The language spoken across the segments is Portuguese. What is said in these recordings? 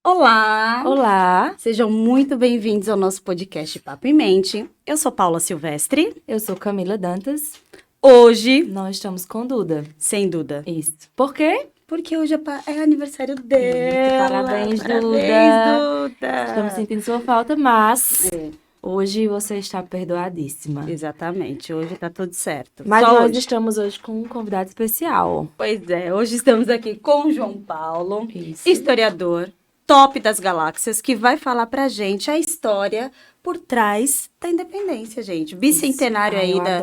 Olá! Olá, Sejam muito bem-vindos ao nosso podcast Papo em Mente. Eu sou Paula Silvestre. eu sou Camila Dantas. Hoje, Nós estamos com Duda. sem dúvida, Isso. Por quê? porque hoje é aniversário dela. Parabéns, Parabéns, Duda. Duda! Estamos sentindo sua falta, mas É, hoje você está perdoadíssima. exatamente, hoje tá tudo certo. Mas Só nós hoje. estamos hoje com um convidado especial. Pois é, hoje estamos aqui com o João Paulo, Isso. historiador, top das galáxias, que vai falar pra gente a história por trás da independência, gente. Bicentenário Ai, aí eu da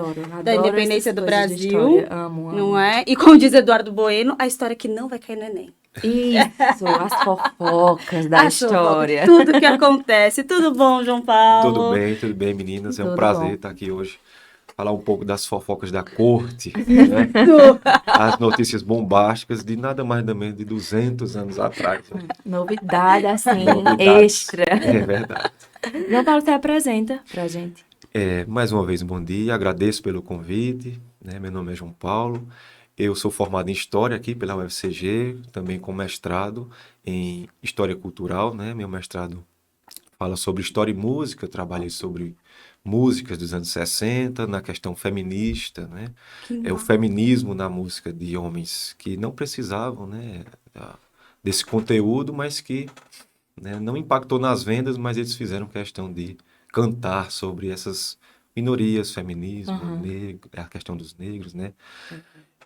adoro independência essas do coisas de Brasil, história. Amo. não é? E como diz Eduardo Bueno, a história que não vai cair no Enem. Isso, as fofocas da As fofocas, história. tudo que acontece. Tudo bom, João Paulo? Tudo bem, meninas. É um Tudo prazer bom. estar aqui hoje. Falar um pouco das fofocas da corte, né? As notícias bombásticas de nada mais nada menos de 200 anos atrás. Né? Novidade, assim, Novidades. extra. É verdade. João Paulo, você apresenta pra gente. Mais uma vez, um bom dia. Agradeço pelo convite. Né? Meu nome é João Paulo. Eu sou formado em História aqui pela UFCG, também com mestrado em História Cultural. Né? Meu mestrado fala sobre história e música. Eu trabalhei sobre músicas dos anos 60, na questão feminista, né? O feminismo na música de homens que não precisavam, né, desse conteúdo, mas que, né, não impactou nas vendas, mas eles fizeram questão de cantar sobre essas minorias, feminismo, a questão dos negros, né?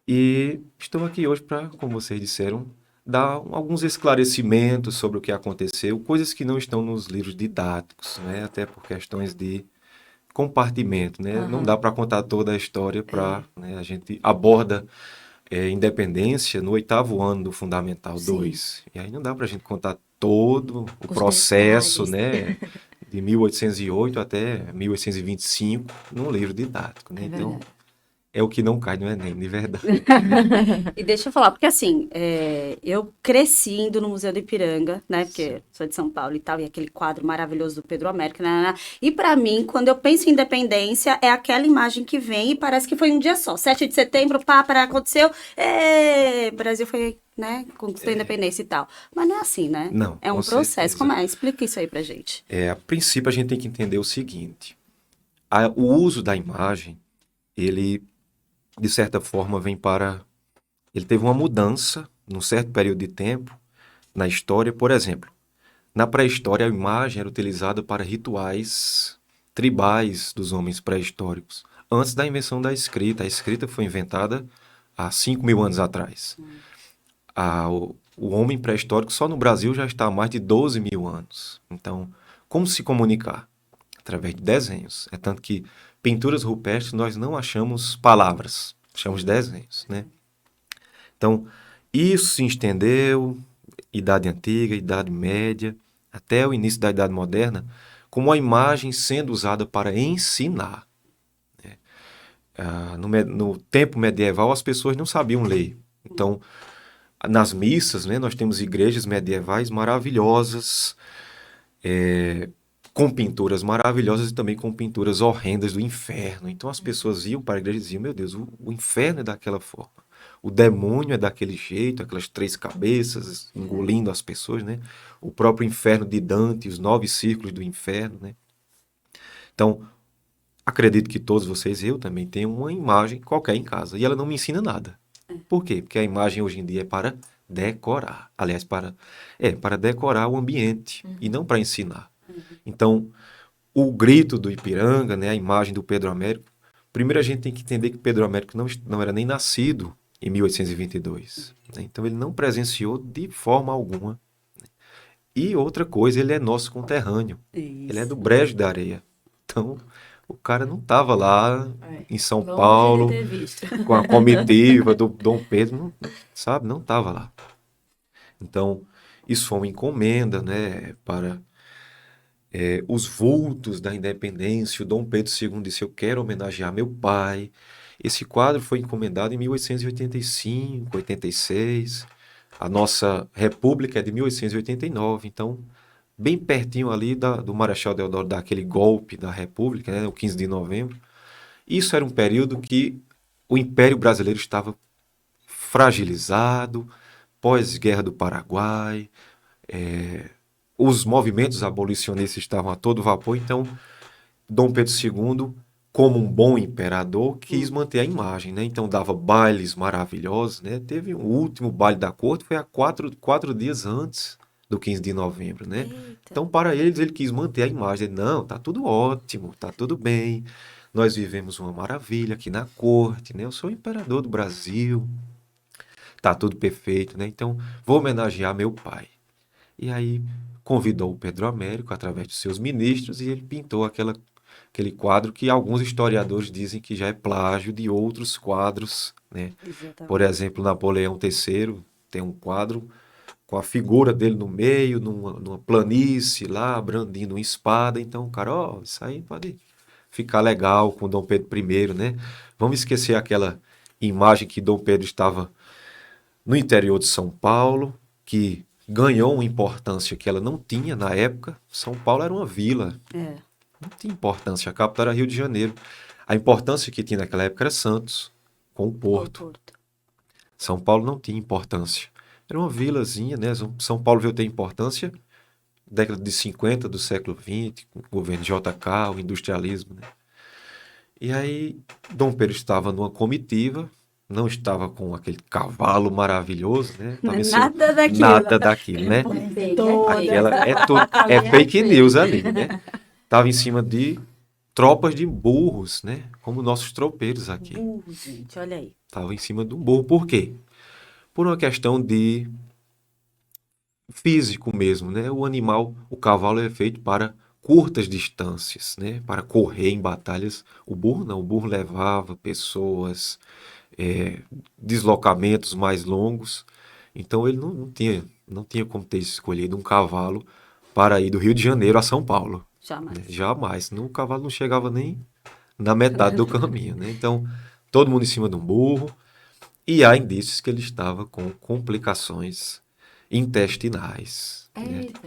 E estou aqui hoje para, como vocês disseram, dar alguns esclarecimentos sobre o que aconteceu, coisas que não estão nos livros didáticos, né? Até por questões de compartimento, né? Não dá para contar toda a história né? A gente aborda independência no 8º ano do Fundamental Sim. 2. E aí não dá para a gente contar todo o Os processo, detalhes. né? De 1808 até 1825 num livro didático, né? É Então, verdade. é o que não cai no Enem, de verdade. E deixa eu falar, porque assim, eu cresci indo no Museu do Ipiranga, né? Porque sou de São Paulo e tal, e aquele quadro maravilhoso do Pedro Américo, né? E pra mim, quando eu penso em independência, é aquela imagem que vem e parece que foi um dia só. 7 de setembro, aconteceu, Brasil foi, né? Conquistou a independência e tal. Mas não é assim, né? Não, É um com processo. certeza. Como é? Explica isso aí pra gente. A princípio, a gente tem que entender o seguinte: o uso da imagem, ele, de certa forma, ele teve uma mudança num certo período de tempo na história. Por exemplo, na pré-história, a imagem era utilizada para rituais tribais dos homens pré-históricos. Antes da invenção da escrita. A escrita foi inventada há 5.000 anos atrás. O homem pré-histórico só no Brasil já está há mais de 12.000 anos. Então, como se comunicar? Através de desenhos. É tanto que pinturas rupestres nós não achamos palavras, achamos desenhos, né? Então, isso se estendeu, Idade Antiga, Idade Média, até o início da Idade Moderna, como a imagem sendo usada para ensinar. No tempo medieval, as pessoas não sabiam ler. Então, nas missas, né, nós temos igrejas medievais maravilhosas, com pinturas maravilhosas e também com pinturas horrendas do inferno. Então, as pessoas iam para a igreja e diziam: meu Deus, o inferno é daquela forma. O demônio é daquele jeito, aquelas 3 cabeças engolindo as pessoas, né? O próprio inferno de Dante, os 9 círculos do inferno, né? Então, acredito que todos vocês, eu também, tenho uma imagem qualquer em casa e ela não me ensina nada. Por quê? Porque a imagem hoje em dia é para decorar. Aliás, para decorar o ambiente e não para ensinar. Então, o grito do Ipiranga, né, a imagem do Pedro Américo, primeiro a gente tem que entender que Pedro Américo não era nem nascido em 1822. Né? Então, ele não presenciou de forma alguma. E outra coisa, ele é nosso conterrâneo. Ele é do Brejo da Areia. Então, o cara não estava lá em São Longe Paulo de ter visto. com a comitiva do Dom Pedro, sabe? Não estava lá. Então, isso foi uma encomenda, né, para os vultos da independência. O Dom Pedro II disse: eu quero homenagear meu pai. Esse quadro foi encomendado em 1885, 86. A nossa república é de 1889, então bem pertinho ali do Marechal Deodoro, daquele golpe da república, né, o 15 de novembro. Isso era um período que o Império Brasileiro estava fragilizado, pós-guerra do Paraguai, os movimentos abolicionistas estavam a todo vapor, então Dom Pedro II, como um bom imperador, quis manter a imagem, né? Então dava bailes maravilhosos, né? Teve o último baile da corte, foi há quatro dias antes do 15 de novembro, né? Eita. Então, para eles, ele quis manter a imagem. Ele, não, tá tudo ótimo, tá tudo bem. Nós vivemos uma maravilha aqui na corte, né? Eu sou o imperador do Brasil, tá tudo perfeito, né? Então, vou homenagear meu pai. E aí convidou o Pedro Américo através de seus ministros e ele pintou aquele quadro que alguns historiadores dizem que já é plágio de outros quadros, né? Por Exatamente. exemplo, Napoleão III tem um quadro com a figura dele no meio, numa planície lá, brandindo uma espada. Então, cara, ó, isso aí pode ficar legal com Dom Pedro I, né? Vamos esquecer aquela imagem que Dom Pedro estava no interior de São Paulo, que ganhou uma importância que ela não tinha na época. São Paulo era uma vila, É, não tinha importância. A capital era Rio de Janeiro. A importância que tinha naquela época era Santos, com o Porto. Porto. São Paulo não tinha importância. Era uma vilazinha, né? São Paulo veio ter importância na década de 50 do século XX, com o governo de JK, o industrialismo, né? E aí, Dom Pedro estava numa comitiva, não estava com aquele cavalo maravilhoso, né? Estava em cima Nada daquilo. nada daquilo, né? Aquela é fake news ali, né? Estava em cima de tropas de burros, né? Como nossos tropeiros aqui. Burro, gente, olha aí. Estava em cima de um burro. Por quê? Por uma questão de físico mesmo, né? O animal, o cavalo é feito para curtas distâncias, né? Para correr em batalhas. O burro não, o burro levava pessoas, é, deslocamentos mais longos. Então ele não tinha como ter escolhido um cavalo para ir do Rio de Janeiro a São Paulo, né? Jamais. Jamais. O cavalo não chegava nem na metade do caminho, né? Então todo mundo em cima de um burro. E há indícios que ele estava com complicações intestinais, né? Eita.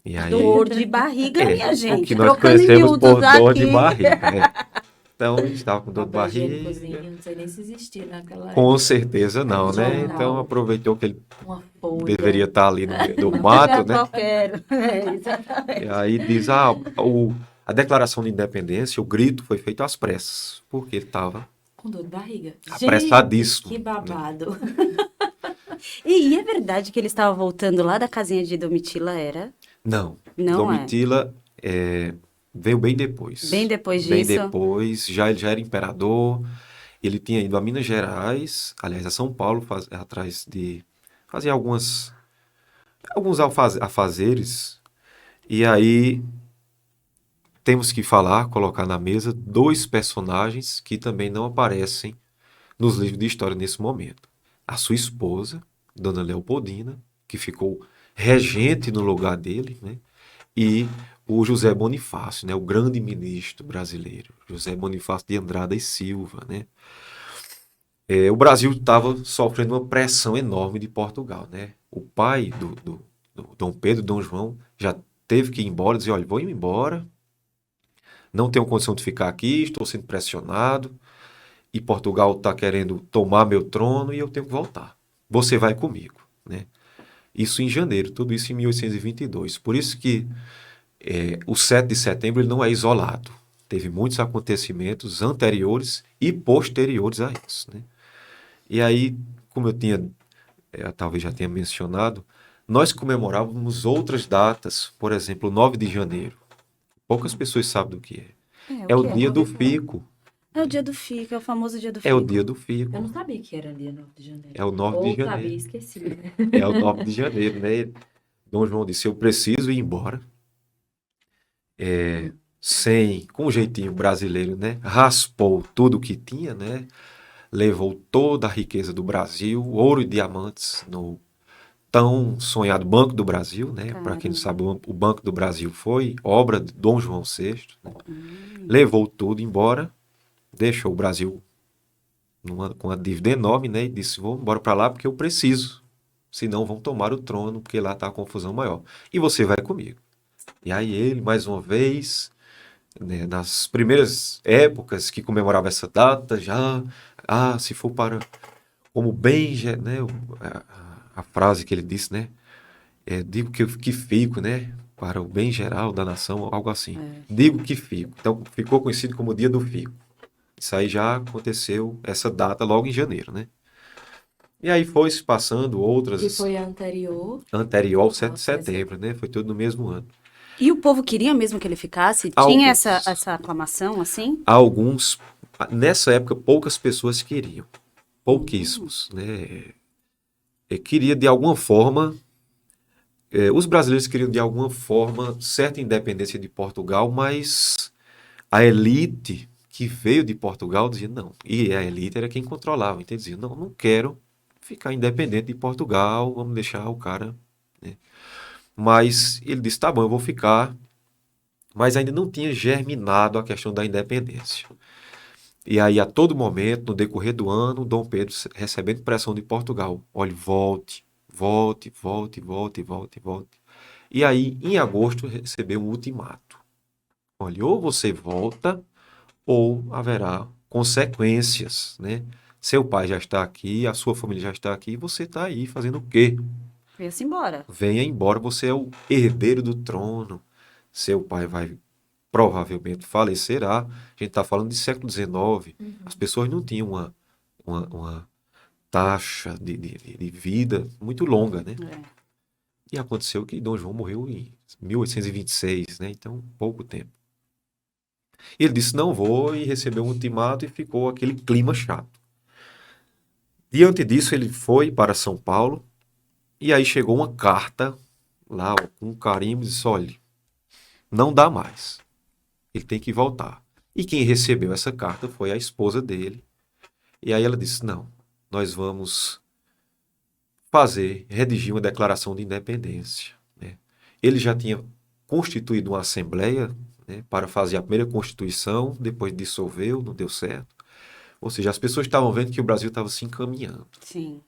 E aí, Dor de barriga, minha o gente. que nós Trocando em conhecemos por miúdos dor de aqui. barriga, né? Então, ele estava com dor de Papel barriga. higiênicozinho, não sei nem se existia naquela Com época. certeza não, né? Jornal. Então, aproveitou que ele Uma folha. deveria estar ali no meio do mato, né? Eu quero. É, exatamente. E aí diz, a declaração de independência, o grito foi feito às pressas, porque ele estava Com dor de barriga. apressadíssimo, Que né? babado. E é verdade que ele estava voltando lá da casinha de Domitila, era? Não, Não é. Domitila veio bem depois. Bem depois Bem disso. depois, ele já era imperador, ele tinha ido a Minas Gerais, aliás, a São Paulo, atrás de fazer alguns afazeres, e aí temos que colocar na mesa dois personagens que também não aparecem nos livros de história nesse momento. A sua esposa, Dona Leopoldina, que ficou regente no lugar dele, né? E o José Bonifácio, né? O grande ministro brasileiro, José Bonifácio de Andrada e Silva, né? O Brasil estava sofrendo uma pressão enorme de Portugal, né? O pai do Dom Pedro, Dom João, já teve que ir embora, dizer, olha, vou ir embora, não tenho condição de ficar aqui, estou sendo pressionado, e Portugal está querendo tomar meu trono e eu tenho que voltar. Você vai comigo, né? Isso em janeiro, tudo isso em 1822. Por isso que o 7 de setembro ele não é isolado. Teve muitos acontecimentos anteriores e posteriores a isso, né? E aí, como talvez já tenha mencionado, nós comemorávamos outras datas, por exemplo, o 9 de janeiro. Poucas pessoas sabem do que é. É o que dia do fico. É o dia do fico, é o famoso dia do É o fico. dia do fico. Eu não sabia que era dia 9 de janeiro. É o 9 de Ou janeiro. sabia e esqueci, né? É o 9 de janeiro, né? Dom João disse, eu preciso ir embora. Com um jeitinho brasileiro, né? Raspou tudo que tinha, né? Levou toda a riqueza do Brasil, ouro e diamantes no tão sonhado Banco do Brasil, né? Para quem não sabe, o Banco do Brasil foi obra de Dom João VI, né? Levou tudo embora, deixou o Brasil com uma dívida enorme, né? E disse, vou embora para lá porque eu preciso, senão vão tomar o trono, porque lá está a confusão maior. E você vai comigo. E aí ele, mais uma vez, né, nas primeiras épocas que comemorava essa data, se for para como bem, né, a frase que ele disse, né, digo que fico, né? Para o bem geral da nação, algo assim. Digo que fico. Então, ficou conhecido como o Dia do Fico. Isso aí já aconteceu, essa data, logo em janeiro, né? E aí foi se passando Que outras foi a anterior. anterior ao 7 de Ao 7 de setembro, né? Foi tudo no mesmo ano. E o povo queria mesmo que ele ficasse? Tinha Alguns. essa aclamação, assim? Alguns, nessa época, poucas pessoas queriam. Pouquíssimos, né? Queria de alguma forma, os brasileiros queriam de alguma forma certa independência de Portugal, mas a elite que veio de Portugal dizia não. E a elite era quem controlava, então dizia, não, não quero ficar independente de Portugal, vamos deixar o cara, né? Mas ele disse, tá bom, eu vou ficar, mas ainda não tinha germinado a questão da independência. E aí, a todo momento, no decorrer do ano, Dom Pedro recebendo pressão de Portugal. Olha, volte, volte, volte, volte, volte, volte. E aí, em agosto, recebeu um ultimato. Olha, ou você volta, ou haverá consequências, né? Seu pai já está aqui, a sua família já está aqui, você está aí fazendo o quê? Veio-se embora. Venha embora, você é o herdeiro do trono. Seu pai vai provavelmente falecerá. A gente está falando de século XIX. As pessoas não tinham uma taxa de vida muito longa, né? É. E aconteceu que Dom João morreu em 1826, né? Então, pouco tempo. E ele disse, não vou, e recebeu um ultimato e ficou aquele clima chato. Diante disso, ele foi para São Paulo e aí chegou uma carta lá, com um carimbo, e disse, olha, não dá mais. Ele tem que voltar. E quem recebeu essa carta foi a esposa dele. E aí ela disse, não, nós vamos redigir uma declaração de independência, né? Ele já tinha constituído uma assembleia, né, para fazer a primeira constituição, depois dissolveu, não deu certo. Ou seja, as pessoas estavam vendo que o Brasil estava se encaminhando. Sim.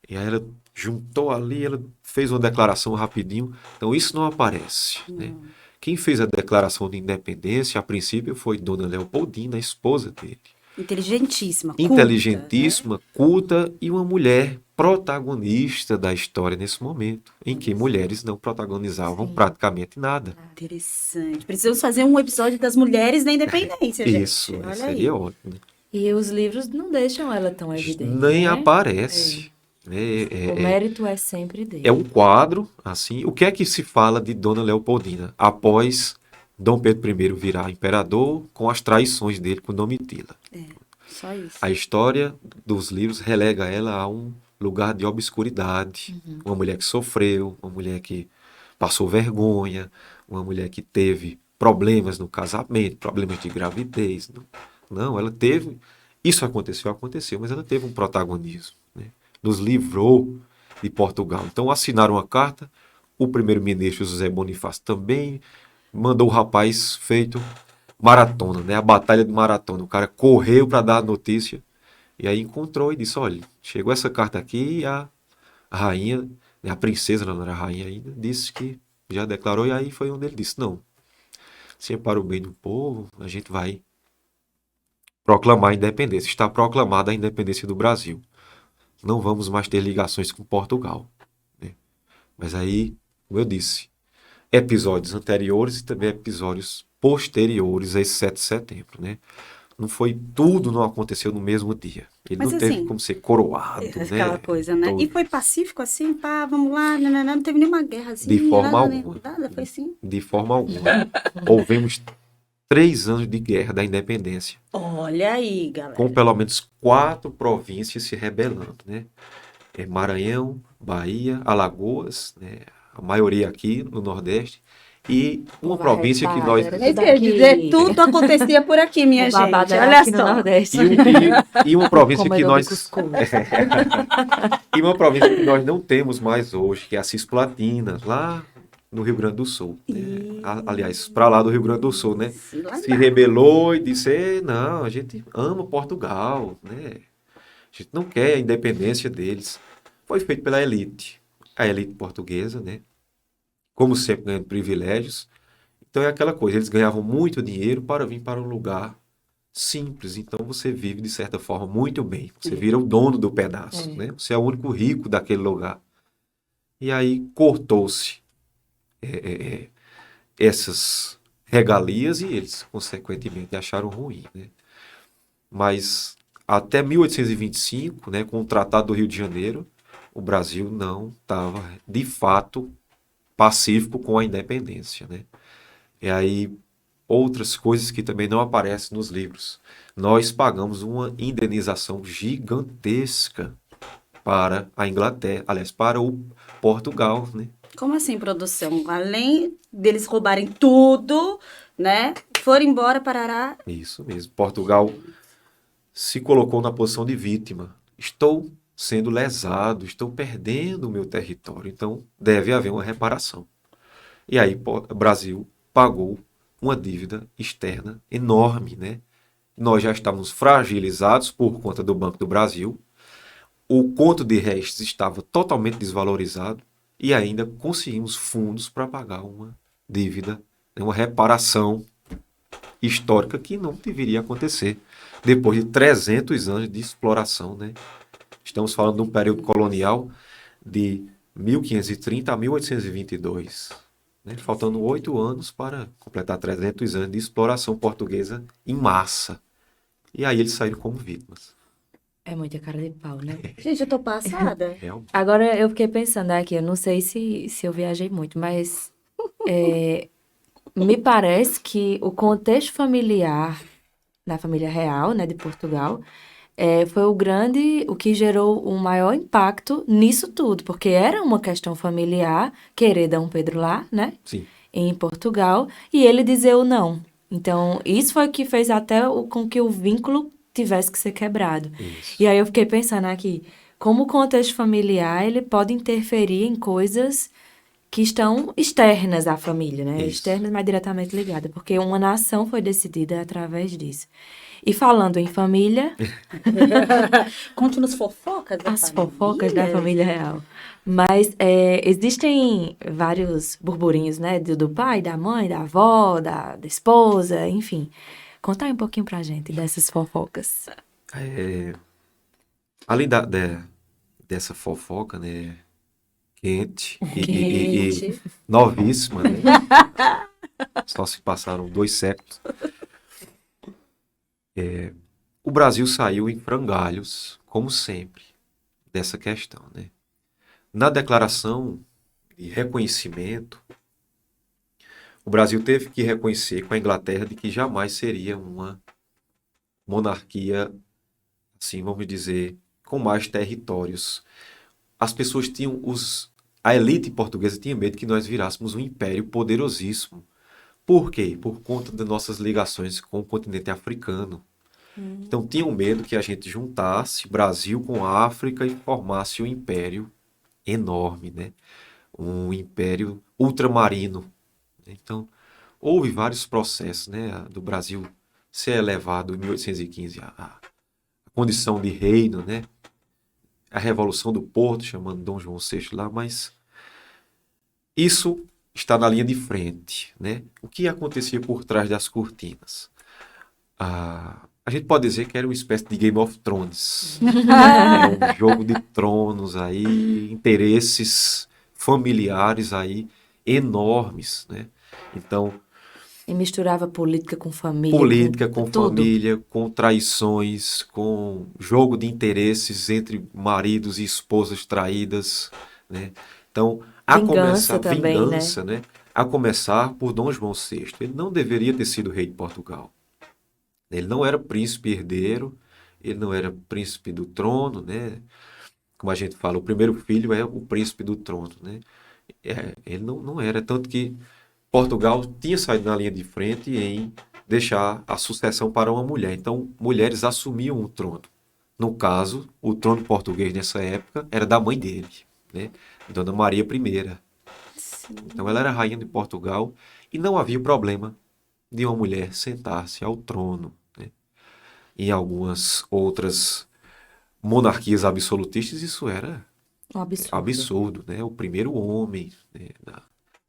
E aí ela juntou ali, ela fez uma declaração rapidinho. Então isso não aparece, né? Quem fez a declaração de independência, a princípio, foi Dona Leopoldina, a esposa dele. Inteligentíssima, culta, Inteligentíssima, culta e uma mulher protagonista da história nesse momento, em que mulheres não protagonizavam praticamente nada. Interessante. Precisamos fazer um episódio das mulheres na independência, gente. Isso, Olha seria aí. ótimo. E os livros não deixam ela tão evidente, Nem né? aparece. Né? O mérito é sempre dele. É um quadro, assim. O que é que se fala de Dona Leopoldina após Dom Pedro I virar imperador com as traições dele com Domitila? Só isso. A história dos livros relega ela a um lugar de obscuridade. Uma mulher que sofreu, uma mulher que passou vergonha, uma mulher que teve problemas no casamento, problemas de gravidez. Não, ela teve... Isso aconteceu, mas ela teve um protagonismo, né? Nos livrou de Portugal. Então assinaram uma carta, o primeiro-ministro José Bonifácio também mandou o rapaz feito maratona, né? A batalha de maratona. O cara correu para dar a notícia e aí encontrou e disse, olha, chegou essa carta aqui e a rainha, a princesa, ela não era rainha ainda, disse que já declarou e aí foi onde ele disse, não, se é para o bem do povo, a gente vai proclamar a independência. Está proclamada a independência do Brasil. Não vamos mais ter ligações com Portugal, né? Mas aí, como eu disse, episódios anteriores e também episódios posteriores a esse 7 de setembro, né? Não foi tudo, não aconteceu no mesmo dia. Ele Mas não teve assim, como ser coroado, aquela né? coisa, né? Todo. E foi pacífico assim, pá, vamos lá, não teve nenhuma guerrazinha, De forma nada, alguma. nada, foi assim. De forma alguma. Ouvemos 3 anos de guerra da independência, Olha aí, galera. com pelo menos 4 províncias se rebelando, né? Maranhão, Bahia, Alagoas, né? A maioria aqui no Nordeste, e uma Povo província que arretado, nós... era É isso tudo que eu ia dizer, aqui. tudo acontecia por aqui, minha O babado gente. era Olha aqui no só. Nordeste. E uma província que Comedor do nós... cuscuz. E uma província que nós não temos mais hoje, que é a Cisplatina, lá no Rio Grande do Sul, né? Aliás, para lá do Rio Grande do Sul, né? Se rebelou e disse, não, a gente ama Portugal, né? A gente não quer a independência deles. Foi feito pela elite, a elite portuguesa, né? Como sempre, ganhando privilégios. Então é aquela coisa, eles ganhavam muito dinheiro para vir para um lugar simples. Então você vive, de certa forma, muito bem. Você vira o dono do pedaço, né? Você é o único rico daquele lugar. E aí cortou-se essas regalias e eles, consequentemente, acharam ruim, né? Mas até 1825, né, com o Tratado do Rio de Janeiro, o Brasil não estava, de fato, pacífico com a independência, né? E aí, outras coisas que também não aparecem nos livros. Nós pagamos uma indenização gigantesca para a Inglaterra, aliás, para o Portugal, né? Como assim, produção? Além deles roubarem tudo, né? Foram embora, parará. Isso mesmo. Portugal se colocou na posição de vítima. Estou sendo lesado, estou perdendo o meu território, então deve haver uma reparação. E aí o Brasil pagou uma dívida externa enorme, né? Nós já estávamos fragilizados por conta do Banco do Brasil, o conto de réis estava totalmente desvalorizado e ainda conseguimos fundos para pagar uma dívida, né, uma reparação histórica que não deveria acontecer depois de 300 anos de exploração, né? Estamos falando de um período colonial de 1530 a 1822, né? Faltando 8 anos para completar 300 anos de exploração portuguesa em massa. E aí eles saíram como vítimas. É muita cara de pau, né? Gente, eu tô passada. Realmente. Agora eu fiquei pensando aqui, eu não sei se eu viajei muito, mas me parece que o contexto familiar da família real, né, de Portugal, foi o que gerou o maior impacto nisso tudo, porque era uma questão familiar, querer Dom Pedro lá, né, Sim. em Portugal, e ele dizer o não. Então, isso foi o que fez até com que o vínculo tivesse que ser quebrado. Isso. E aí eu fiquei pensando aqui, como o contexto familiar, ele pode interferir em coisas que estão externas à família, né? Isso. Externas, mas diretamente ligadas, porque uma nação foi decidida através disso. E falando em família, Conte-nos fofocas da as família. fofocas da família real. Mas existem vários burburinhos, né? Do pai, da mãe, da avó, da esposa, enfim. Conta aí um pouquinho pra gente dessas fofocas. Além dessa fofoca, né, quente e Gente, novíssima, né? Só se passaram 2 séculos. O Brasil saiu em frangalhos, como sempre, dessa questão, né? Na declaração de reconhecimento, o Brasil teve que reconhecer com a Inglaterra de que jamais seria uma monarquia, assim, vamos dizer, com mais territórios. As pessoas tinham a elite portuguesa tinha medo que nós virássemos um império poderosíssimo. Por quê? Por conta das nossas ligações com o continente africano. Então tinham medo que a gente juntasse Brasil com África e formasse um império enorme, né? Um império ultramarino. Então, houve vários processos, né? Do Brasil ser elevado em 1815 à condição de reino, né? A Revolução do Porto, chamando Dom João VI lá, mas isso está na linha de frente, né? O que acontecia por trás das cortinas? A gente pode dizer que era uma espécie de Game of Thrones. É um jogo de tronos aí, interesses familiares aí enormes, né? Então, E misturava política com família, política com tudo. família, com traições, com jogo de interesses entre maridos e esposas traídas, né? Então, Vingança também, né? vingança, né? A começar por Dom João VI. Ele não deveria ter sido rei de Portugal. Ele não era príncipe herdeiro, ele não era príncipe do trono, né? Como a gente fala, o primeiro filho é o príncipe do trono, né? Ele não era, tanto que Portugal tinha saído na linha de frente em deixar a sucessão para uma mulher. Então, mulheres assumiam o trono. No caso, o trono português nessa época era da mãe dele, né? Dona Maria I. Então, ela era rainha de Portugal e não havia problema de uma mulher sentar-se ao trono, né? Em algumas outras monarquias absolutistas, isso era Um absurdo. absurdo, né? O primeiro homem, né,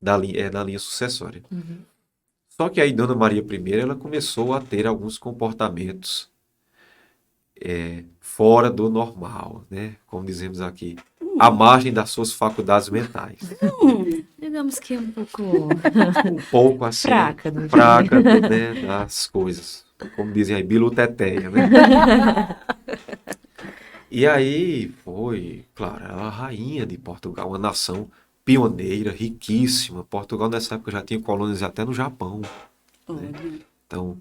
da linha sucessória. Só que aí Dona Maria I, ela começou a ter alguns comportamentos fora do normal, né? Como dizemos aqui, à margem das suas faculdades mentais. Digamos que um pouco Um pouco assim, fraca, não fraca, né, das coisas. Como dizem aí, biluteteia, né? E aí foi, claro, ela era a rainha de Portugal, uma nação pioneira, riquíssima. Portugal nessa época já tinha colônias até no Japão. Olha. Então,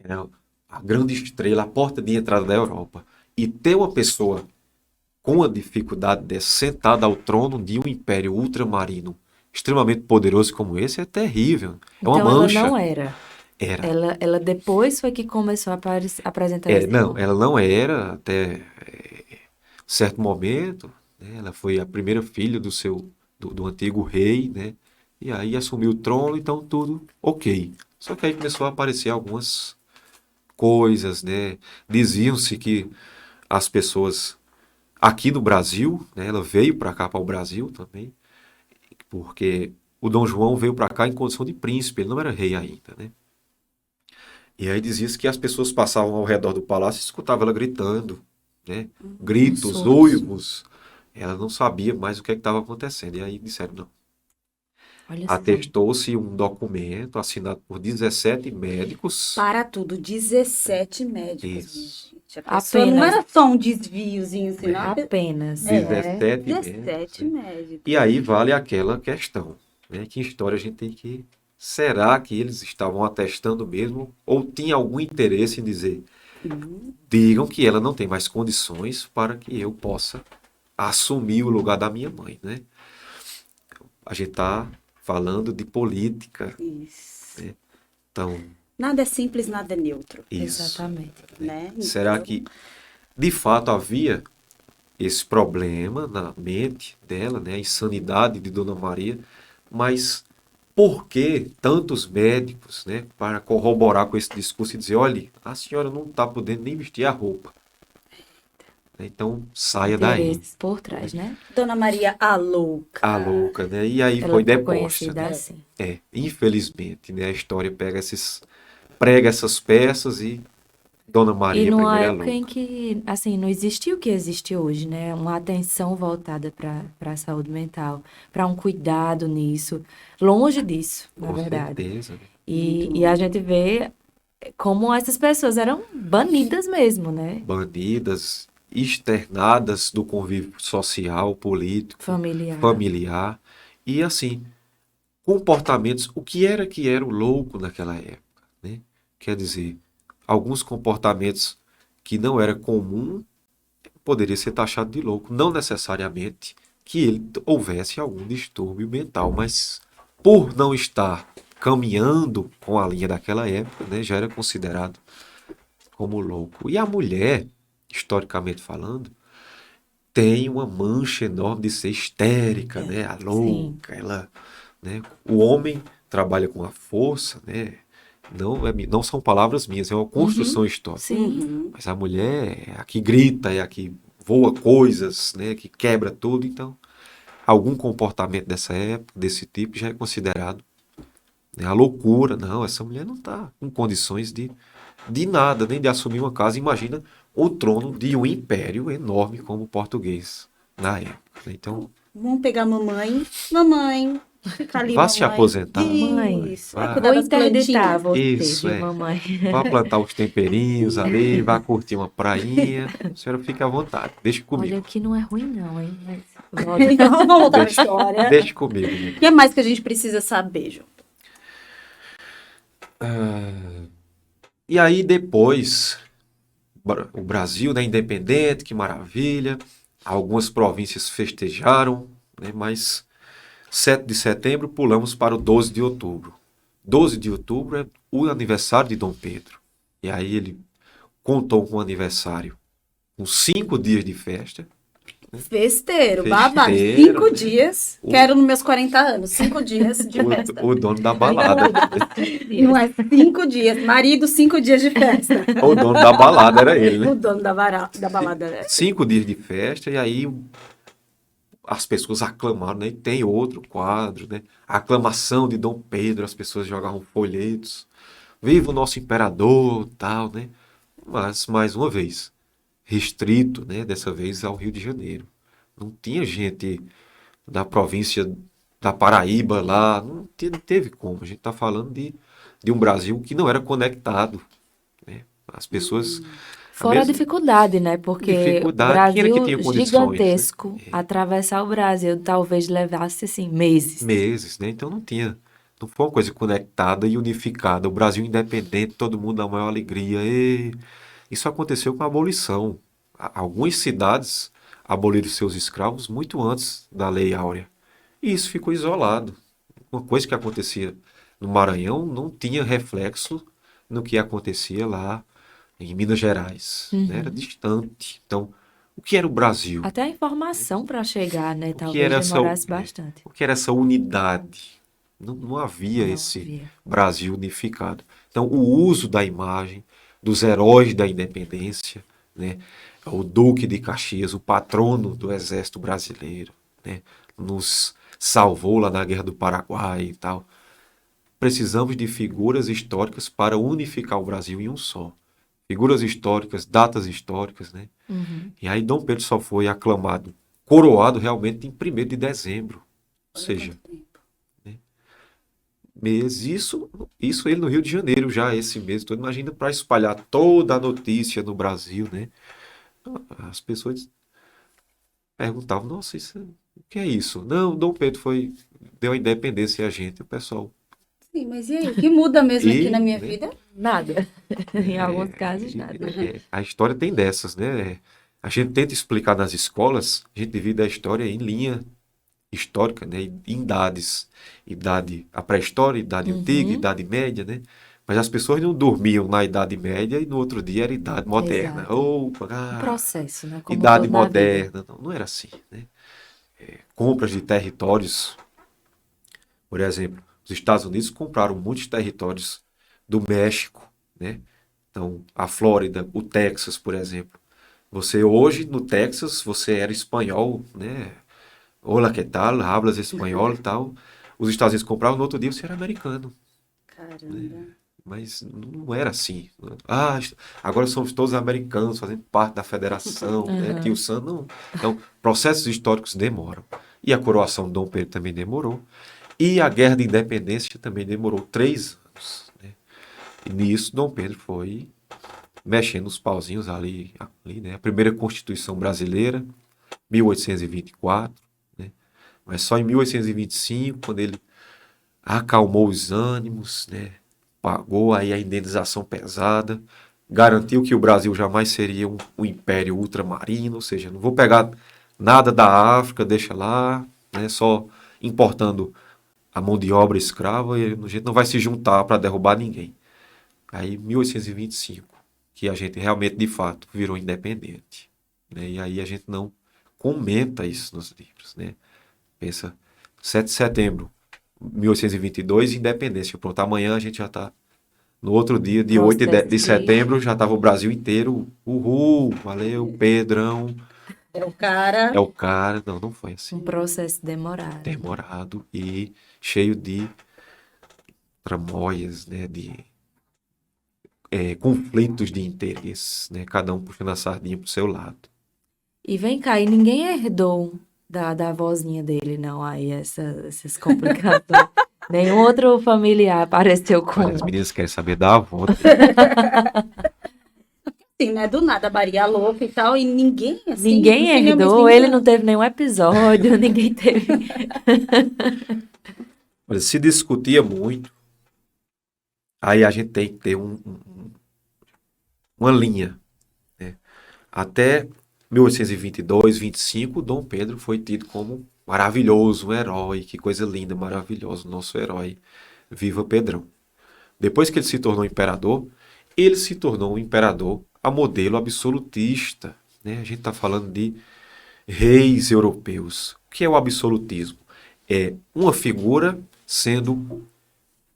era a grande estrela, a porta de entrada da Europa. E ter uma pessoa com a dificuldade dessa sentada ao trono de um império ultramarino extremamente poderoso como esse é terrível. É uma Então ela mancha. não era. Era. Ela depois foi que começou a apresentar esse Não, ela não era até certo momento, né? Ela foi a primeira filha do antigo rei, né? E aí assumiu o trono, então tudo ok. Só que aí começou a aparecer algumas coisas, né? Diziam-se que as pessoas aqui no Brasil, né? Ela veio para cá, para o Brasil também, porque o Dom João veio para cá em condição de príncipe, ele não era rei ainda, né? E aí dizia-se que as pessoas passavam ao redor do palácio e escutavam ela gritando, né? Gritos, Insumos. uivos. Ela não sabia mais o que estava acontecendo. E aí disseram, não. Olha só. Atestou-se um documento assinado por 17 médicos. Para tudo, 17 médicos. Isso. Gente. A pessoa não Apenas. era só um desviozinho, assim, não. Apenas. 17 17 médicos. Né? médicos. E aí vale aquela questão, né? Que história a gente tem que... Será que eles estavam atestando mesmo? Ou tinha algum interesse em dizer, digam que ela não tem mais condições para que eu possa assumir o lugar da minha mãe, né? A gente está falando de política, Isso. então, Nada é simples, nada é neutro, isso. Exatamente. né? Será Então, que de fato havia esse problema na mente dela, né? A insanidade de Dona Maria, mas por que tantos médicos, né? Para corroborar com esse discurso e dizer, olha, a senhora não está podendo nem vestir a roupa. Então, saia daí. Interesses por trás, né? Dona Maria a louca. A louca, né? E aí Ela foi ficou deposta, conhecida né? assim. Infelizmente, né? A história prega essas peças e Dona E Maria numa primeira época em louca. que, assim, não existia o que existe hoje, né? Uma atenção voltada para a saúde mental, para um cuidado nisso. Longe disso, na Com verdade. certeza. Né? E a gente vê como essas pessoas eram banidas mesmo, né? Bandidas, externadas do convívio social, político, Familiar. familiar. E assim, comportamentos. O que era o louco naquela época, né? Quer dizer, alguns comportamentos que não era comum poderia ser taxado de louco. Não necessariamente que ele houvesse algum distúrbio mental, mas por não estar caminhando com a linha daquela época, né, já era considerado como louco. E a mulher, historicamente falando, tem uma mancha enorme de ser histérica, né, a louca, ela, né, o homem trabalha com a força, né, não são palavras minhas, é uma construção histórica. Sim. Mas a mulher é a que grita, é a que voa coisas, né, que quebra tudo. Então, algum comportamento dessa época, desse tipo, já é considerado, né, a loucura. Não, essa mulher não está com condições de nada, nem de assumir uma casa. Imagina o trono de um império enorme como o português na época. Né? Então, Vamos pegar a mamãe. Mamãe. Fica ali, vá se mamãe. aposentar. Mãe, Isso. Vá. Vai cuidar vou das interditar plantinhas. você, Isso, viu, é. mamãe? Vá plantar os temperinhos ali, vá curtir uma prainha. A senhora fica à vontade. Deixe Olha comigo. que não é ruim não, hein? Mas Então, vamos voltar para a história. Deixe comigo. Né? O que é mais que a gente precisa saber, João? E aí depois, o Brasil, né, independente, que maravilha. Algumas províncias festejaram, né, mas 7 de setembro pulamos para o 12 de outubro. 12 de outubro é o aniversário de Dom Pedro. E aí ele contou com o aniversário com 5 dias de festa. Festeiro, Festeiro, babado. né? 5 dias. O- Quero nos meus 40 anos. 5 dias de festa. O dono da balada. Não é 5 dias. Marido, 5 dias de festa. O dono da balada era ele, né? O dono da balada, né? 5 dias de festa e aí as pessoas aclamaram, né? E tem outro quadro, né? A aclamação de Dom Pedro, as pessoas jogavam folhetos. Viva o nosso imperador, tal, né? mas, mais uma vez, restrito, né, dessa vez ao Rio de Janeiro. Não tinha gente da província da Paraíba lá, não teve como. A gente está falando de um Brasil que não era conectado, né? As pessoas, a Fora a mesma dificuldade, né? Porque o dificuldade, quem era que Brasil tinha condições, né? gigantesco, atravessar o Brasil talvez levasse, assim, meses. Meses, né? Então não foi uma coisa conectada e unificada. O Brasil independente, todo mundo na maior alegria. E isso aconteceu com a abolição. Algumas cidades aboliram seus escravos muito antes da Lei Áurea. E isso ficou isolado. Uma coisa que acontecia no Maranhão não tinha reflexo no que acontecia lá em Minas Gerais, né? Era Uhum. distante. Então, o que era o Brasil? Até a informação para chegar, né? O que Talvez era essa, demorasse bastante. o que era essa unidade? Não havia Não esse havia. Brasil unificado. Então, o uso da imagem dos heróis da independência, né? O Duque de Caxias, o patrono do Exército Brasileiro, né? Nos salvou lá na Guerra do Paraguai e tal. Precisamos de figuras históricas para unificar o Brasil em um só. Figuras históricas, datas históricas, né? Uhum. E aí Dom Pedro só foi aclamado, coroado realmente em 1º de dezembro. Ou Olha seja, quanto tempo. mês, isso ele no Rio de Janeiro já esse mês todo. Imagina para espalhar toda a notícia no Brasil, né? As pessoas perguntavam, nossa, o que é isso? Não, Dom Pedro deu a independência a gente, o pessoal. Sim, mas e aí? O que muda mesmo aqui na E, minha né, vida? Nada. Em alguns casos, nada. a história tem dessas, né? A gente tenta explicar nas escolas, a gente divide a história em linha histórica, né? Em idades. Idade, a pré-história, idade antiga, Uhum. idade média, né? Mas as pessoas não dormiam na Idade Média e no outro dia era Idade Moderna. Exato. Opa, Um processo, né? Como Idade tudo na vida. Moderna. Não, não era assim, né? Compras de territórios, por exemplo, os Estados Unidos compraram muitos territórios do México, né? Então, a Flórida, o Texas, por exemplo. Você hoje no Texas, você era espanhol, né? Olá, que tal? Hablas espanhol e tal. Os Estados Unidos compravam, no outro dia você era americano. Caramba. Mas não era assim. Ah, agora somos todos americanos, fazendo parte da federação, né? Tio Aham. Sam, não. Então, processos históricos demoram. E a coroação de Dom Pedro também demorou. E a Guerra de Independência também demorou 3 anos, né? E nisso Dom Pedro foi mexendo os pauzinhos ali, né? A primeira Constituição Brasileira, 1824, né? Mas só em 1825, quando ele acalmou os ânimos, né? Pagou aí a indenização pesada, garantiu que o Brasil jamais seria um império ultramarino, ou seja, não vou pegar nada da África, deixa lá, né? Só importando a mão de obra escrava e a gente não vai se juntar para derrubar ninguém. Aí, 1825, que a gente realmente, de fato, virou independente, né? E aí a gente não comenta isso nos livros, né? Pensa, 7 de setembro, 1822, independência. Pronto, amanhã a gente já está. No outro dia, de 8 de Processo. setembro, já estava o Brasil inteiro. Uhul, valeu, Pedrão. É o cara. É o cara. Não, não foi assim. Um processo demorado. Demorado e cheio de tramóias, né? De conflitos de interesses, né? Cada um puxando a sardinha pro seu lado. E vem cá, e ninguém herdou da vozinha dele, não, aí essas complicações. Nenhum outro familiar apareceu Olha, com. as meninas querem saber da avó. Assim, né? Do nada, Maria louca e tal, e ninguém, assim, Ninguém não tem nem a herdou, mesma ele não teve nenhum episódio, ninguém teve. Olha, se discutia muito, aí a gente tem que ter uma linha, né? Até 1822, 25, Dom Pedro foi tido como maravilhoso, um herói, que coisa linda, maravilhoso, nosso herói. Viva Pedrão. Depois que ele se tornou imperador, ele se tornou um imperador a modelo absolutista, né? A gente está falando de reis europeus. O que é o absolutismo? É uma figura sendo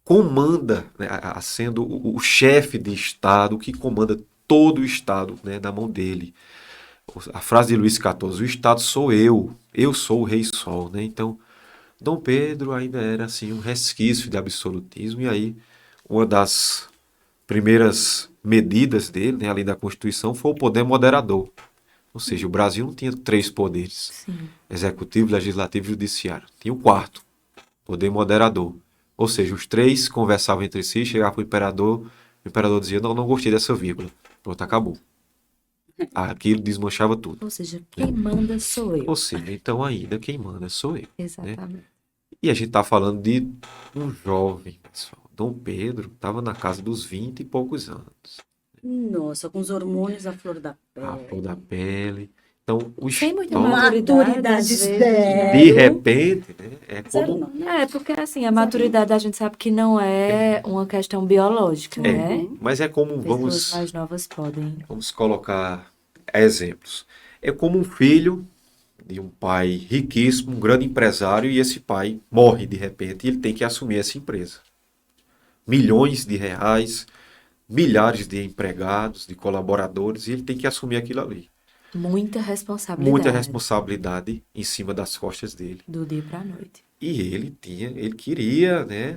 comanda, né, sendo o chefe de Estado que comanda todo o Estado, né, na mão dele. A frase de Luís XIV, o Estado sou eu sou o Rei Sol. Né? Então, Dom Pedro ainda era assim um resquício de absolutismo, e aí uma das primeiras medidas dele, né, além da Constituição, foi o poder moderador. Ou seja, o Brasil não tinha 3 poderes, Sim. executivo, legislativo e judiciário. Tinha o 4º, poder moderador. Ou seja, os 3 conversavam entre si, chegavam para o imperador dizia, não, não gostei dessa vírgula. Pronto, acabou. Aquilo desmanchava tudo. Ou seja, quem manda sou eu. Ou seja, então ainda quem manda sou eu. Né? Exatamente. E a gente está falando de um jovem, pessoal. Dom Pedro estava na casa dos 20 e poucos anos. Nossa, com os hormônios à flor da A pele. flor da pele. Então, o Sem muita histórico, maturidade, às vezes. de repente, né, é Zero como... não, né? É, porque assim, a maturidade a gente sabe que não é uma questão biológica, né? Mas é como, Pessoas mais novas podem. vamos colocar exemplos. É como um filho de um pai riquíssimo, um grande empresário, e esse pai morre de repente e ele tem que assumir essa empresa. Milhões de reais, milhares de empregados, de colaboradores, e ele tem que assumir aquilo ali. Muita responsabilidade. Muita responsabilidade em cima das costas dele. Do dia pra noite. E ele queria, né,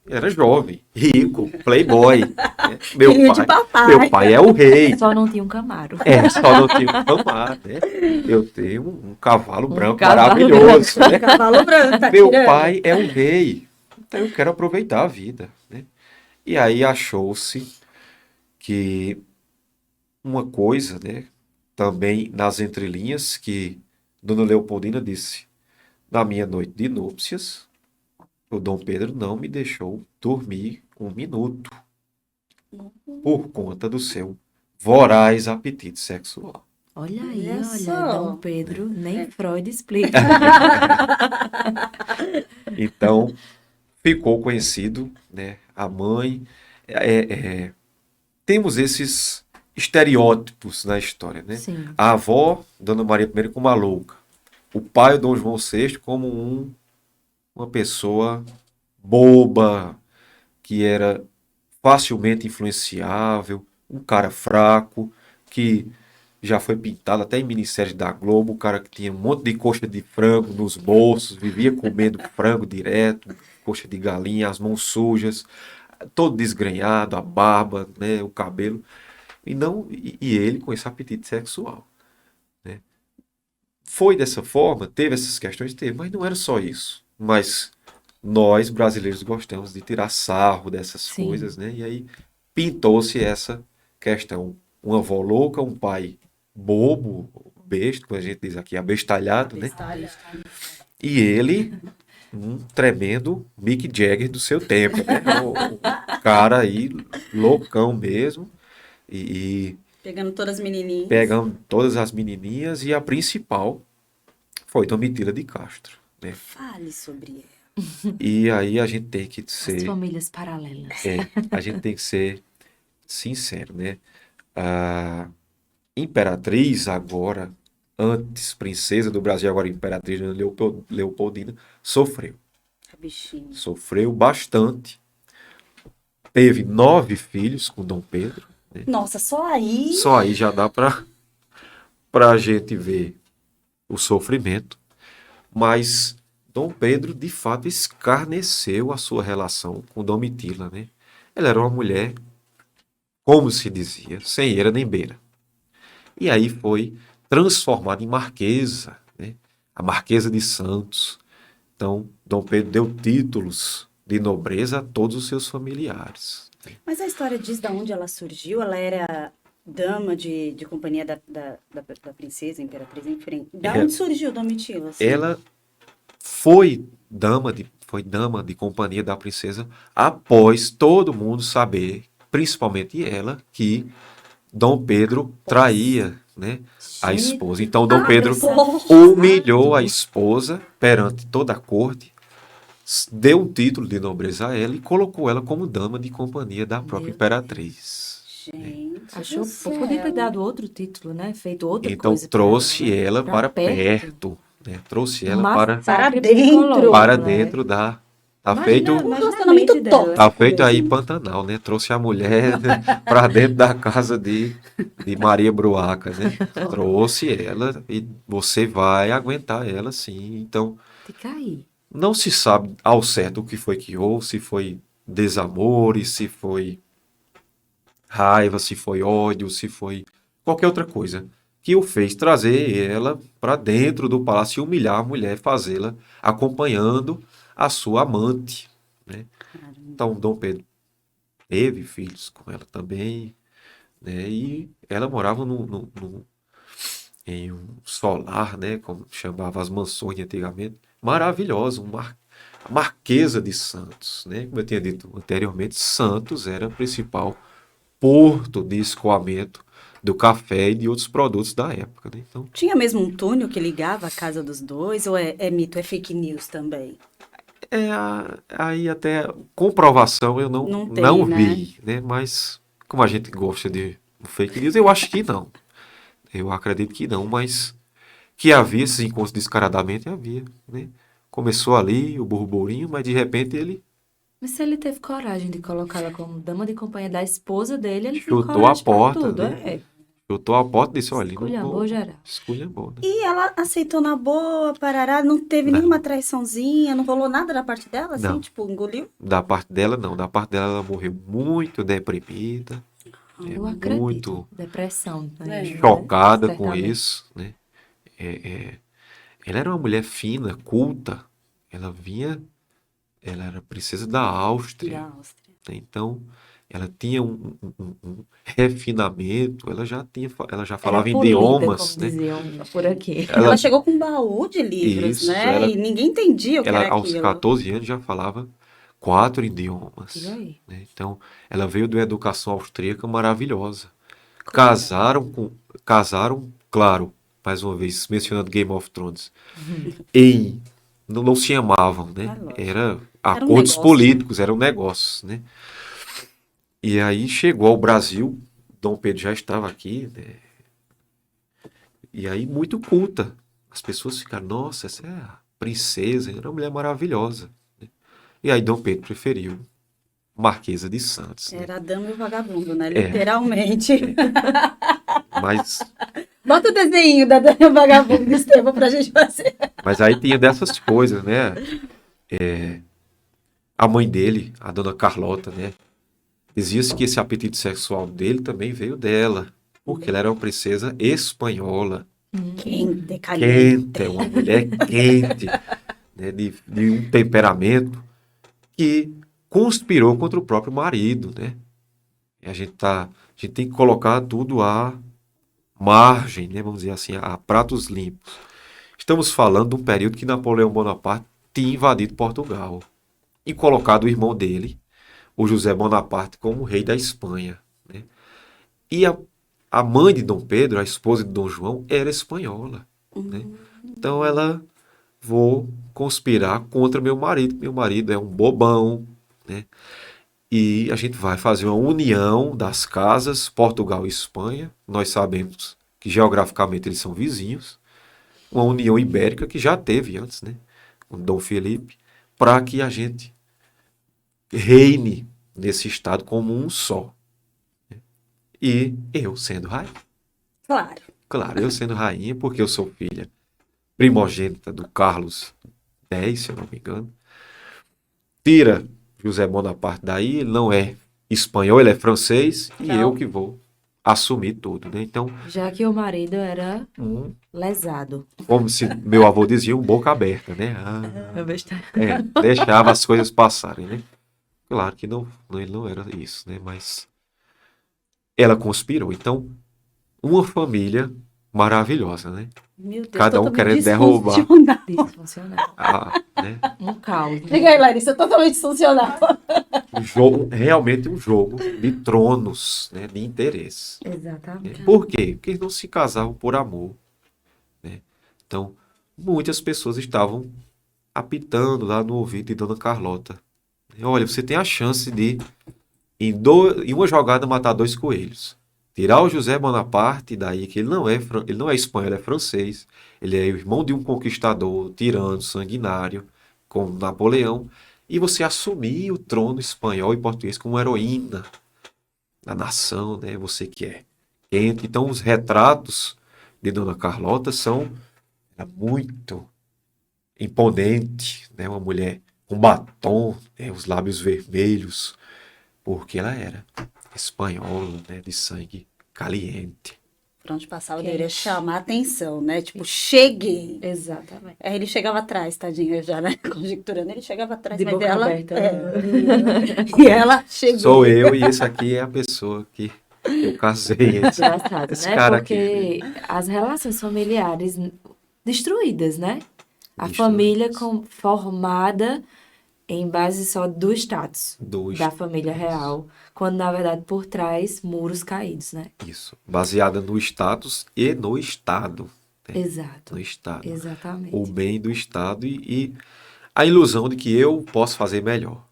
era jovem, rico, playboy. Né? Filho de papai. Meu pai é o rei. Só não tinha um Camaro. Só não tinha um Camaro, né? Eu tenho um cavalo branco cavalo maravilhoso, né? Cavalo branco, tá Meu tirando. pai é um rei, então eu quero aproveitar a vida, né? E aí achou-se que uma coisa, né, também nas entrelinhas, que Dona Leopoldina disse, na minha noite de núpcias, o Dom Pedro não me deixou dormir um minuto por conta do seu voraz apetite sexual. Olha aí, Olha olha, só. Dom Pedro, nem Freud explica. Então, ficou conhecido, né, a mãe. Temos esses estereótipos na história, né? Sim. A avó, Dona Maria I, como a louca. O pai, o Dom João VI, como uma pessoa boba, que era facilmente influenciável, um cara fraco, que já foi pintado até em minissérios da Globo, um cara que tinha um monte de coxa de frango nos bolsos, vivia comendo frango direto, coxa de galinha, as mãos sujas, todo desgrenhado, a barba, né, o cabelo, e ele com esse apetite sexual. Né? Foi dessa forma, teve essas questões, teve, mas não era só isso. Mas nós, brasileiros, gostamos de tirar sarro dessas Sim. coisas, né? E aí pintou-se essa questão. Uma avó louca, um pai bobo, besta, como a gente diz aqui, abestalhado, né? E ele, um tremendo Mick Jagger do seu tempo, né? O cara aí, loucão mesmo, e Pegando todas as menininhas. pegando todas as menininhas, e a principal foi Domitila de Castro, né? Fale sobre ela. E aí a gente tem que As ser, famílias paralelas. a gente tem que ser sincero, né? A imperatriz agora, antes princesa do Brasil, agora imperatriz Leopoldina, sofreu. A bichinha. Sofreu bastante. Teve 9 filhos com Dom Pedro. Né? Nossa, só aí. Só aí já dá para a gente ver o sofrimento. Mas Dom Pedro, de fato, escarneceu a sua relação com Domitila, né? Ela era uma mulher, como se dizia, sem eira nem beira. E aí foi transformada em marquesa, né? A Marquesa de Santos. Então, Dom Pedro deu títulos de nobreza a todos os seus familiares. Mas a história diz de onde ela surgiu. Ela era dama de companhia da princesa, imperatriz, enfim. Da onde surgiu Domitila? Assim? Ela foi dama de companhia da princesa após todo mundo saber, principalmente ela, que Dom Pedro traía, né, a esposa. Então Dom Pedro humilhou a esposa perante toda a corte, deu um título de nobreza a ela e colocou ela como dama de companhia da própria imperatriz. Gente, Achou, do céu. podia ter dado outro título, né? Feito outra Então coisa. trouxe pra ela pra para perto, né? Trouxe ela Massacre Para psicológico, dentro. para né? dentro da... Tá Imagina- feito... imagina Um relacionamento a mente dela. tóxico. Tá feito aí Pantanal, né? Trouxe a mulher para dentro da casa de Maria Bruaca, né? Trouxe ela e você vai aguentar ela, sim. Então, De cair. não se sabe ao certo o que foi que houve, se foi desamor, e se foi raiva, se foi ódio, se foi qualquer outra coisa, que o fez trazer ela para dentro do palácio e humilhar a mulher, fazê-la acompanhando a sua amante, né? Então, Dom Pedro teve filhos com ela também, né? E ela morava em um solar, né? Como chamava as mansões antigamente, maravilhosa, a Marquesa de Santos, né? Como eu tinha dito anteriormente, Santos era o principal porto de escoamento do café e de outros produtos da época, né? Então, Tinha mesmo um túnel que ligava a casa dos dois, ou é mito, é fake news também? aí até comprovação eu Não não tem, né? vi, né? Mas como a gente gosta de fake news, eu acho que não. Eu acredito que não, mas que havia esses encontros descaradamente, havia, né? Começou ali o burburinho, mas de repente ele Mas se ele teve coragem de colocá-la como dama de companhia da esposa dele, ele tem chutou a coragem pra porta, tudo, né? é. Chutou a porta e disse, olha, não Esculhambou vou, geral. esculhambou, né? E ela aceitou na boa, parará, não teve nenhuma Não, traiçãozinha, não rolou nada da parte dela, assim, não. tipo, engoliu? Da parte dela, não. Da parte dela, ela morreu muito deprimida, Eu acredito. muito Depressão, É, né? né? chocada com Certamente. isso, né? Ela era uma mulher fina, culta. Ela vinha, ela era princesa da Da Áustria, Áustria. né? Então, ela tinha um refinamento. Ela já Era falava polida, idiomas, como né? diziam por aqui. Ela Ela, chegou com um baú de livros, isso, né? E ninguém entendia o que ela era aos aquilo. 14 anos já falava 4 E idiomas, aí? né? Então, ela veio de uma educação austríaca maravilhosa. Coitada. Casaram, claro, mais uma vez, mencionando Game of Thrones, em, não se amavam, É né? lógico. Era Era um acordos negócio, né? políticos, eram negócios, né? E aí chegou ao Brasil, Dom Pedro já estava aqui, né? E aí muito culta. As pessoas ficaram, nossa, essa é a princesa, era uma mulher maravilhosa. E aí Dom Pedro preferiu Marquesa de Santos, né? Era a dama e o vagabundo, né? É, Literalmente. mas, Bota o desenho da dama e o vagabundo, Estevam, pra gente fazer. mas aí tinha dessas coisas, né? A mãe dele, a dona Carlota, né? Dizia-se que esse apetite sexual dele também veio dela, porque ela era uma princesa espanhola, Quente, quente, é caliente. uma mulher quente, né? De um temperamento que conspirou contra o próprio marido, né? E a gente tem que colocar tudo à margem, né? Vamos dizer assim, a pratos limpos. Estamos falando de um período que Napoleão Bonaparte tinha invadido Portugal e colocado o irmão dele, o José Bonaparte, como rei da Espanha, né? E a mãe de Dom Pedro, a esposa de Dom João, era espanhola, né? Então ela, vou conspirar contra meu marido. Meu marido é um bobão, né? E a gente vai fazer uma união das casas, Portugal e Espanha. Nós sabemos que geograficamente eles são vizinhos. Uma união ibérica que já teve antes, né? Com Dom Felipe, para que a gente reine nesse estado como um só. E eu sendo rainha. Claro. Claro, eu sendo rainha, porque eu sou filha primogênita do Carlos X, se eu não me engano. Tira José Bonaparte daí, ele não é espanhol, ele é francês, e eu Tchau. que vou assumir tudo, né? Então, Já que o marido era lesado. como se meu avô dizia, um boca aberta, né? Deixava as coisas passarem, né? Claro que ele não era isso, né? Mas ela conspirou. Então, uma família maravilhosa, né? Meu Deus, Cada um totalmente querendo derrubar disfuncional. Disfuncional. né? Um caos, né? Diga aí, Larissa, totalmente disfuncional. Um jogo, realmente um jogo de tronos, né? De interesse. Né? Exatamente. Por quê? Porque eles não se casavam por amor, né? Então, muitas pessoas estavam apitando lá no ouvido de Dona Carlota. Olha, você tem a chance de, em uma jogada, matar dois coelhos. Tirar o José Bonaparte daí, que ele não é espanhol, ele é francês. Ele é irmão de um conquistador, tirano, sanguinário, como Napoleão. E você assumir o trono espanhol e português como heroína da nação, né? Você que é quente. Então, os retratos de Dona Carlota são muito imponente, né? Uma mulher com batom, né? Os lábios vermelhos, porque ela era espanhola, né, de sangue caliente. Por onde passava, Quente. deveria chamar a atenção, né? Tipo, cheguei. Exatamente. Aí ele chegava atrás, tadinho, eu já, né? Conjecturando, ele chegava atrás, De mas boca ela... aberta. E ela cheguei. Sou eu e esse aqui é a pessoa que eu casei. Engraçado, Esse né? cara Porque as relações familiares destruídas, né? A Destruídas. família formada em base só do status Do da família real, quando na verdade por trás muros caídos, né? Isso. Baseada no status e no Estado. Né? Exato. No Estado. Exatamente. O bem do Estado e a ilusão de que eu posso fazer melhor.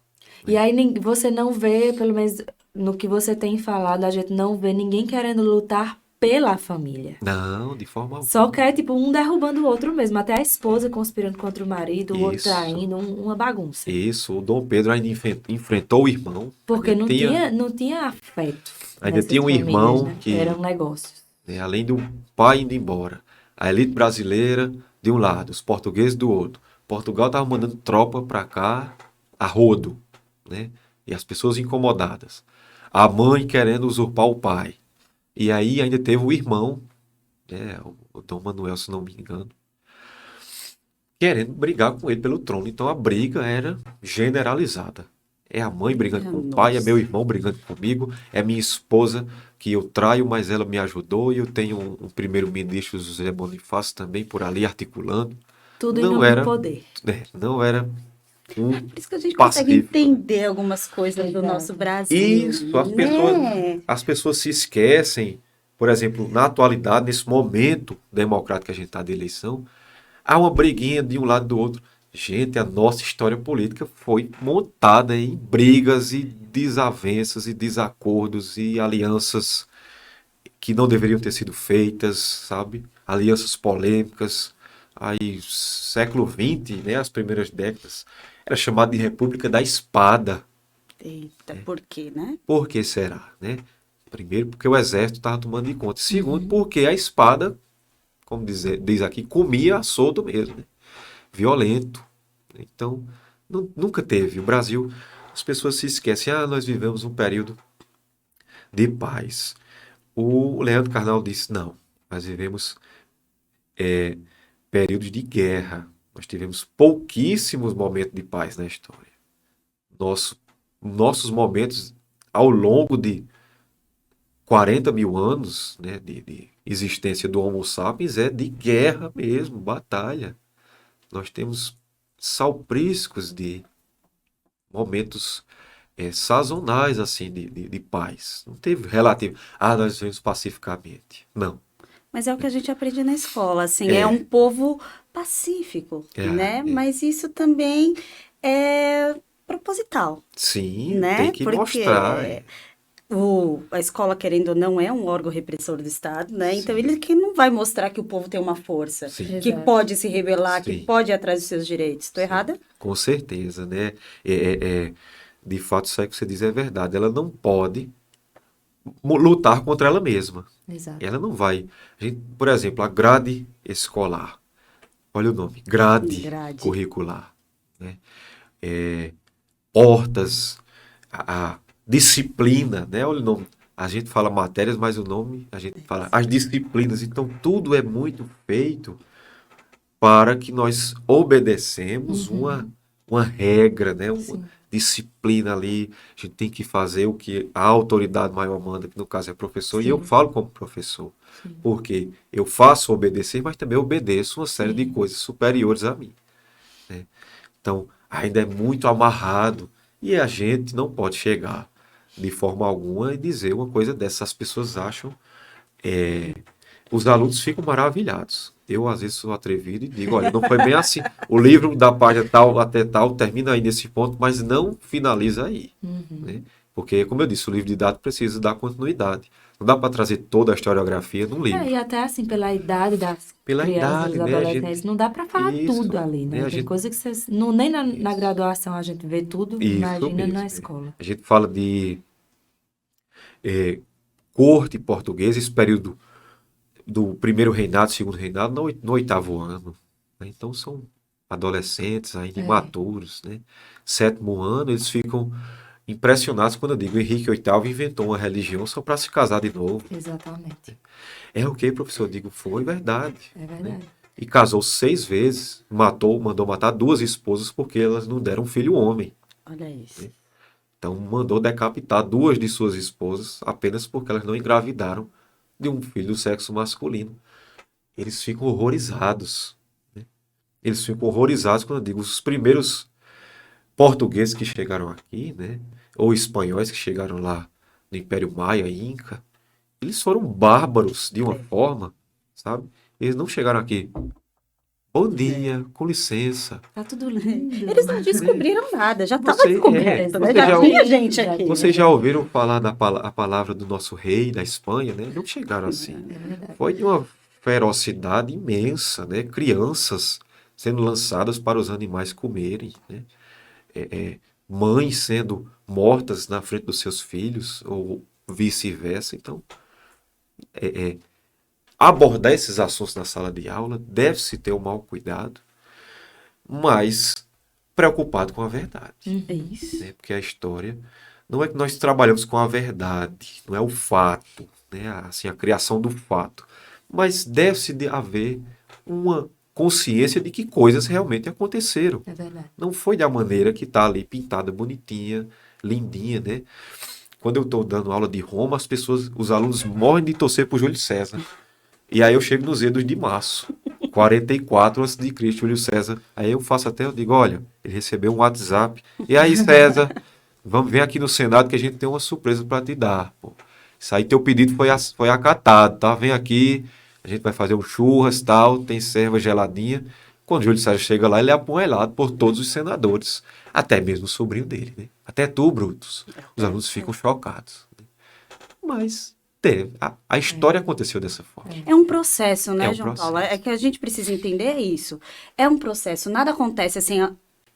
E aí você não vê, pelo menos no que você tem falado, a gente não vê ninguém querendo lutar pela família. Não, de forma alguma. Só quer, tipo, um derrubando o outro mesmo. Até a esposa conspirando contra o marido, o outro Isso. traindo, uma bagunça. Isso, o Dom Pedro ainda enfrentou o irmão. Porque Ainda não tinha afeto. Ainda nessas tinha um famílias, irmão né? que, Eram negócios. né, além do pai indo embora, a elite brasileira de um lado, os portugueses do outro. Portugal estava mandando tropa para cá a rodo, né? E as pessoas incomodadas. A mãe querendo usurpar o pai. E aí ainda teve o irmão, né, o Dom Manuel, se não me engano, querendo brigar com ele pelo trono. Então a briga era generalizada. É a mãe brigando com o pai, é meu irmão brigando comigo, é minha esposa que eu traio, mas ela me ajudou, e eu tenho um primeiro-ministro, José Bonifácio, também por ali articulando. Tudo em Não nome era, do poder. não era um Por isso que a gente consegue pacífico. entender algumas coisas do Exato. nosso Brasil. Isso, né? as pessoas se esquecem, por exemplo, na atualidade, nesse momento democrático que a gente está de eleição, há uma briguinha de um lado e do outro. Gente, a nossa história política foi montada em brigas e desavenças e desacordos e alianças que não deveriam ter sido feitas, sabe? Alianças polêmicas. Aí, século XX, né, as primeiras décadas, era chamado de República da Espada. Eita, por quê, né? Por que será, né? Primeiro, porque o exército estava tomando de conta. Segundo, porque a espada, como diz aqui, comia a soldo mesmo, né? Violento. Então, nunca teve. O Brasil, as pessoas se esquecem, nós vivemos um período de paz. O Leandro Carnal disse, não, nós vivemos períodos de guerra. Nós tivemos pouquíssimos momentos de paz na história. Nossos momentos ao longo de 40 mil anos, né, de existência do Homo sapiens é de guerra mesmo, batalha. Nós temos salpriscos de momentos sazonais assim de paz. Não teve relativo. Nós vivemos pacificamente. Não. Mas é o que a gente aprende na escola, assim, é um povo pacífico, né? Mas isso também é proposital, Sim, né? tem que Porque mostrar. a escola, querendo ou não, é um órgão repressor do Estado, né? Então ele que não vai mostrar que o povo tem uma força, Sim. que Exato. pode se rebelar, Sim. que pode ir atrás dos seus direitos. Estou errada? Com certeza, né? De fato, isso aí que você diz é verdade. Ela não pode lutar contra ela mesma. Exato. Ela não vai. Por exemplo, a grade escolar. Olha o nome, grade curricular. Né? Portas, a disciplina, né? Olha o nome. A gente fala matérias, mas o nome, a gente fala as disciplinas. Então, tudo é muito feito para que nós obedecemos uma regra, né? Uma disciplina ali. A gente tem que fazer o que a autoridade maior manda, que no caso é professor, e eu falo como professor. Porque eu faço obedecer, mas também obedeço uma série de coisas superiores a mim. Né? Então, ainda é muito amarrado e a gente não pode chegar de forma alguma e dizer uma coisa dessa. As pessoas acham, os alunos ficam maravilhados. Eu, às vezes, sou atrevido e digo, olha, não foi bem assim. O livro da página tal até tal termina aí nesse ponto, mas não finaliza aí. Né? Porque, como eu disse, o livro didático precisa dar continuidade. Não dá para trazer toda a historiografia num livro. E até assim, pela idade das Pela crianças, idade, dos né? adolescentes, não dá para falar Isso, tudo ali, né? né? Tem coisa que vocês... nem na graduação a gente vê tudo, imagina mesmo, na escola. A gente fala de corte portuguesa, esse período do primeiro reinado, segundo reinado, no oitavo ano. Né? Então são adolescentes, ainda imaturos. Né? Sétimo ano, eles ficam impressionados quando eu digo Henrique VIII inventou uma religião só para se casar de novo. Exatamente. É o que, professor? Eu digo, foi verdade. É verdade. E casou 6 vezes, mandou matar 2 esposas porque elas não deram filho homem. Olha isso. Então mandou decapitar 2 de suas esposas apenas porque elas não engravidaram de um filho do sexo masculino. Eles ficam horrorizados. Né? Eles ficam horrorizados quando eu digo os primeiros portugueses que chegaram aqui, né? Ou espanhóis que chegaram lá no Império Maia, Inca, eles foram bárbaros de uma forma, sabe? Eles não chegaram aqui. Bom dia, com licença. Tá tudo lindo. Eles não descobriram nada, já estava Você- descoberto, né? você Já já- tinha gente aqui. Vocês já ouviram falar a palavra do nosso rei da Espanha, né? Não chegaram assim. É verdade. Foi de uma ferocidade imensa, né? Crianças sendo lançadas para os animais comerem, né? Mães sendo mortas na frente dos seus filhos, ou vice-versa. Então, abordar esses assuntos na sala de aula deve-se ter um mau cuidado, mas preocupado com a verdade. É isso. Né? Porque a história não é que nós trabalhamos com a verdade, não é o fato, né? Assim, a criação do fato, mas deve-se haver uma consciência de que coisas realmente aconteceram. É verdade. Não foi da maneira que está ali pintada bonitinha, lindinha, né? Quando eu estou dando aula de Roma, os alunos morrem de torcer por Júlio César. E aí eu chego nos Edos de março, 44 a.C., Júlio César. Aí eu faço até, eu digo, olha, ele recebeu um WhatsApp. E aí, César, vamos vir aqui no Senado que a gente tem uma surpresa para te dar. Pô. Isso aí, teu pedido foi acatado, tá? Vem aqui, a gente vai fazer um churras e tal, tem serva geladinha. Quando Júlio César chega lá, ele é apunhalado por todos os senadores. Até mesmo o sobrinho dele, né? Até tu, Brutus. Os alunos ficam chocados. Né? Mas a história aconteceu dessa forma. É um processo, né, É um João processo. Paulo? É que a gente precisa entender isso. É um processo. Nada acontece assim.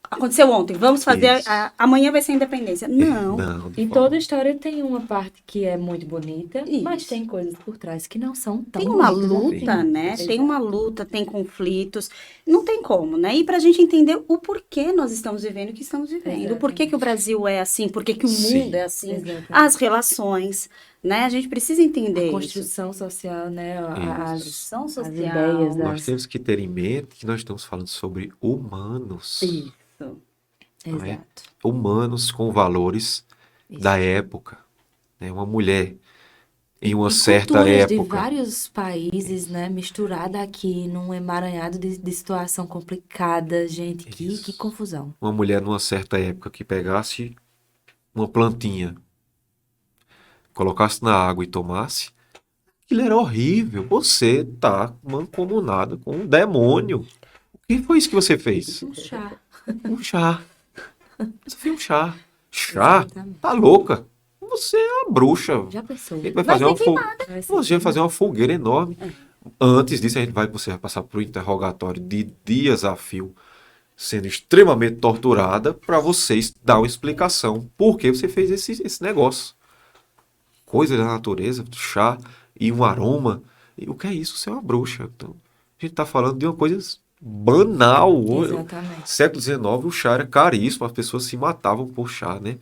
Aconteceu ontem, vamos fazer. Isso. Amanhã vai ser a independência. Não. Não, de E forma- toda história tem uma parte que é muito bonita, mas Isso. tem coisas por trás que não são tão Tem uma bonitas luta, assim. né? Exato. Tem uma luta, tem conflitos. Não tem como, né? E para a gente entender o porquê nós estamos vivendo o que estamos vivendo. O porquê que o Brasil é assim, por que o Sim. mundo é assim, Exatamente. as relações, né? A gente precisa entender A isso. construção social, né? As Construção as social. ideias Nós das... temos que ter em mente que nós estamos falando sobre humanos. Isso. Não é? Exato. Humanos com valores Isso. da época. Né? Uma mulher em uma E certa culturas de época. vários países, né? Misturada aqui num emaranhado de situação complicada, gente. Que Isso. confusão. Uma mulher numa certa época que pegasse uma plantinha, colocasse na água e tomasse, aquilo era horrível. Você tá mancomunado com um demônio. O que foi isso que você fez? Um chá. Um chá. Isso foi um chá. Chá? Exatamente. Tá louca? Você é uma bruxa. Já pensou? A gente vai Vai fazer ser uma fogueira. Vai ser- Você vai fazer uma fogueira enorme. Antes disso, você vai passar por um interrogatório de dias a fio, sendo extremamente torturada, para vocês dar uma explicação por que você fez esse negócio. Coisa da natureza, chá e um aroma. E o que é isso? Você é uma bruxa. Então, a gente está falando de uma coisa banal. Exatamente. Século XIX, o chá era caríssimo, as pessoas se matavam por chá, né?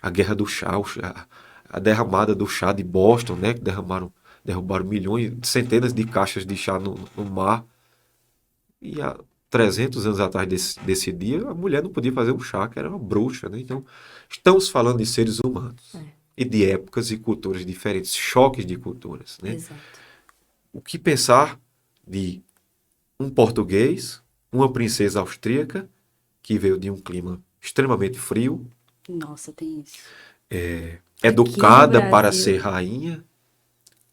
A guerra do chá, a derramada do chá de Boston, né? Que derrubaram milhões, centenas de caixas de chá no mar. E há 300 anos atrás desse dia, a mulher não podia fazer um chá, que era uma bruxa, né? Então, estamos falando de seres humanos. E de épocas e culturas diferentes, choques de culturas, né? Exato. O que pensar de um português, uma princesa austríaca, que veio de um clima extremamente frio, Nossa, tem isso. educada no para Brasil. ser rainha,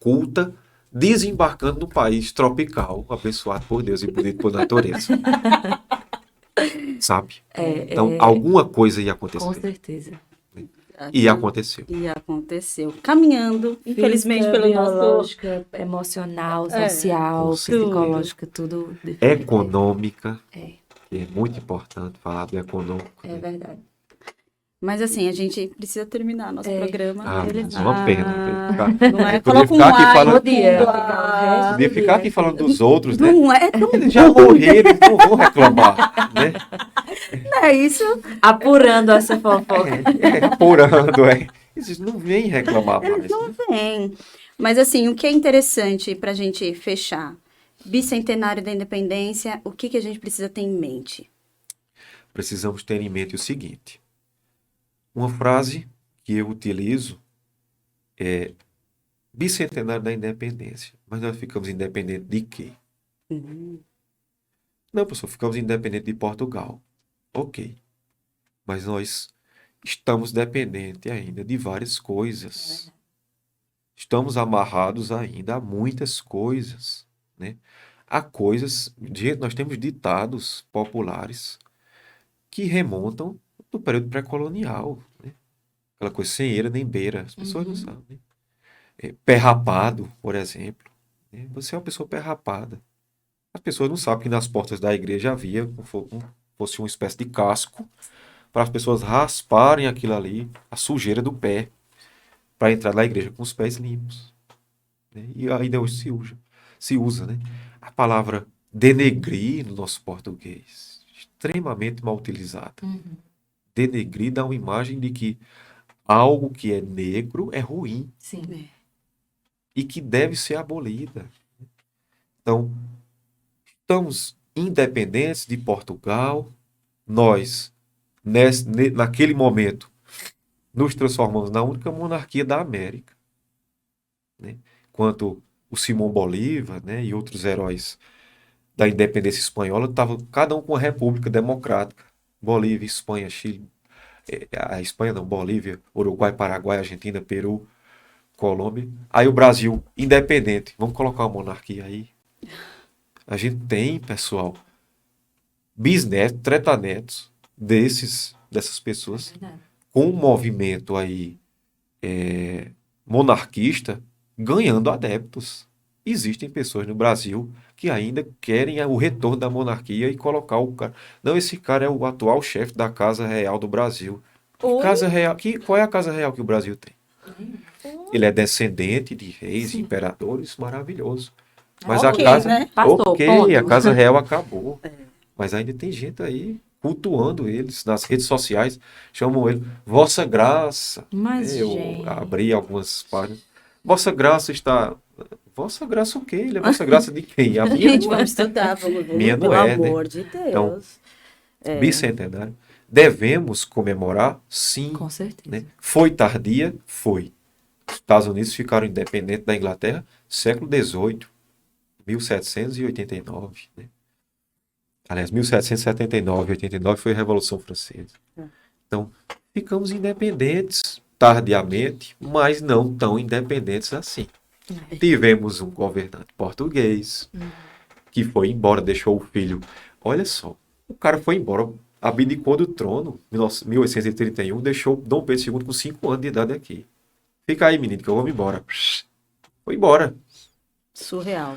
culta, desembarcando no país tropical, abençoado por Deus e bonito por natureza. Sabe? Então, alguma coisa ia Com acontecer. certeza. E aconteceu. E aconteceu. Caminhando, infelizmente, Física, pelo nosso. biológica, emocional, social, com certeza. psicológica, tudo. Econômica, É, que é muito importante falar do econômico. é né? verdade. Mas assim, a gente precisa terminar nosso programa. Mas é uma pena. Não é? Eu podia Coloca um ficar aqui like, falando- Podia ficar aqui falando dos outros, né? Não é tão Eles já morreram, eles não vão reclamar, né? é isso. Apurando essa fofoca. Apurando, é. Eles não vêm reclamar mais. Não Né? vem. Mas assim, o que é interessante para a gente fechar? Bicentenário da Independência, o que a gente precisa ter em mente? Precisamos ter em mente o seguinte. Uma frase que eu utilizo é bicentenário da independência. Mas nós ficamos independentes de quê? Não, professor, ficamos independentes de Portugal. Ok. Mas nós estamos dependentes ainda de várias coisas. Estamos amarrados ainda a muitas coisas, né? Há coisas, nós temos ditados populares que remontam do período pré-colonial, né? Aquela coisa sem eira nem beira, as pessoas não sabem. Pé rapado, por exemplo. Né? Você é uma pessoa pé rapada. As pessoas não sabem que nas portas da igreja havia fosse uma espécie de casco para as pessoas rasparem aquilo ali, a sujeira do pé, para entrar na igreja com os pés limpos. Né? E ainda hoje se usa, né? A palavra denegrir no nosso português, extremamente mal utilizada. Denegrir dá uma imagem de que algo que é negro é ruim Sim. e que deve ser abolida. Então, estamos independentes de Portugal, nós, naquele momento, nos transformamos na única monarquia da América. Né? Enquanto o Simão Bolívar, né, e outros heróis da independência espanhola estavam cada um com uma república democrática. Bolívia, Espanha, Chile, a Espanha não, Bolívia, Uruguai, Paraguai, Argentina, Peru, Colômbia. Aí o Brasil, independente. Vamos colocar uma monarquia aí. A gente tem, pessoal, bisnetos, tretanetos dessas pessoas com um movimento aí monarquista ganhando adeptos. Existem pessoas no Brasil que ainda querem o retorno da monarquia e colocar o cara. Não, esse cara é o atual chefe da Casa Real do Brasil. Casa Real, qual é a Casa Real que o Brasil tem? Ele é descendente de reis, imperadores, maravilhoso. Mas Ok, a casa, né? Passou, ok, ponto. a Casa Real acabou. Mas ainda tem gente aí cultuando eles nas redes sociais, chamam ele Vossa Graça. Mas, Eu gente... abri algumas páginas. Vossa Graça está... Vossa Graça o quê? Ele é Vossa Graça de quem? A minha Gente, não é. vamos estudar, vamos ver. Minha não Pelo é, né? amor de Deus. Então, bicentenário. Devemos comemorar? Sim. Com certeza. Né? Foi tardia? Foi. Os Estados Unidos ficaram independentes da Inglaterra século XVIII, 1789. Né? Aliás, 1779, 89 foi a Revolução Francesa. Então, ficamos independentes tardiamente, mas não tão independentes assim. Tivemos um governante português que foi embora, deixou o filho. Olha só, o cara foi embora, abdicou do trono em 1831, deixou Dom Pedro II com 5 anos de idade aqui. Fica aí, menino, que eu vou embora. Foi embora. Surreal.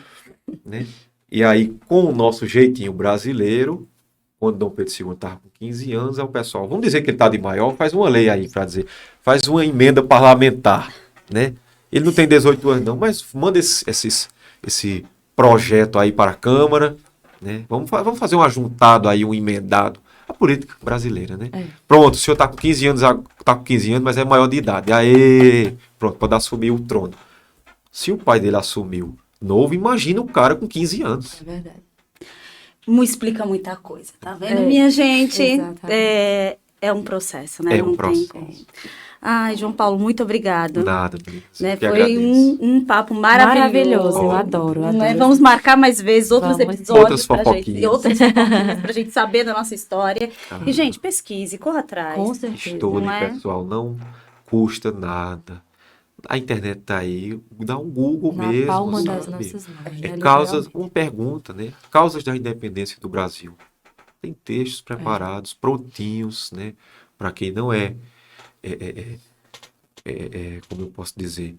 Né? E aí, com o nosso jeitinho brasileiro, quando Dom Pedro II estava com 15 anos, é o pessoal, vamos dizer que ele está de maior, faz uma lei aí para dizer, faz uma emenda parlamentar, né? Ele não tem 18 anos não, mas manda esse projeto aí para a Câmara, né? Vamos fazer um ajuntado aí, um emendado. A política brasileira, né? Pronto, o senhor está com 15 anos, mas é maior de idade. Aê! Pronto, pode assumir o trono. Se o pai dele assumiu novo, imagina o cara com 15 anos. É verdade. Não explica muita coisa, tá vendo, minha gente? Exatamente. É um processo, né? É um Não processo. tem como. Ai, João Paulo, muito obrigado. Nada, Denise, Né? que Foi agradeço. um papo maravilhoso. Eu adoro. Né? Vamos marcar mais vezes outros Vamos. episódios Outras fofoquinhas. outras fofoquinhas pra gente saber da nossa história. E, gente, pesquise, corra atrás. Com certeza. Estude, não é? pessoal, não custa nada. A internet tá aí, dá um Google Na mesmo, palma das sabe? nossas mãos. Né? Causas, Literalmente. uma pergunta, né? Causas da independência do Brasil. Tem textos preparados, prontinhos, né? Para quem não como eu posso dizer,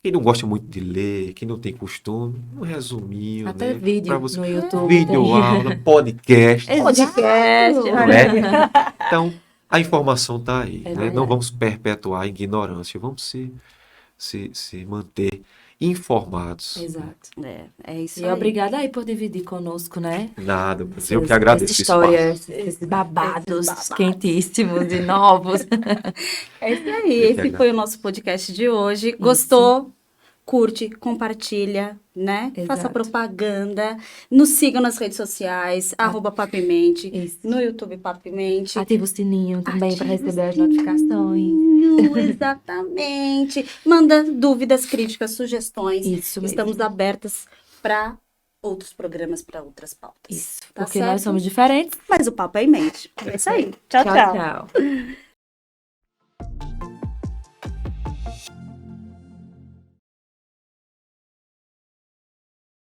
quem não gosta muito de ler, quem não tem costume, um resuminho, Até né? vídeo Pra você... no YouTube. Vídeo, tem. aula, podcast. Podcast. Não é? Então, a informação está aí, É né? verdade. Não vamos perpetuar a ignorância, vamos se manter informados. Exato. É isso E aí. obrigada aí por dividir conosco, né? Nada, eu que agradeço Essa esse história, espaço. esses babados Esses babados. quentíssimos e novos. É isso aí. Eu que Esse agradeço. foi o nosso podcast de hoje. Gostou? Curte, compartilha, né? Faça Exato. propaganda. Nos sigam nas redes sociais, @Papimente. Isso. No YouTube Papimente. Ativa o sininho também para Ativa o receber as notificações. sininho, exatamente. Manda dúvidas, críticas, sugestões. Isso mesmo. Estamos abertas para outros programas, para outras pautas. Isso. Tá Porque certo? nós somos diferentes. Mas o papo é em mente. É isso aí. Tchau, tchau. Tchau.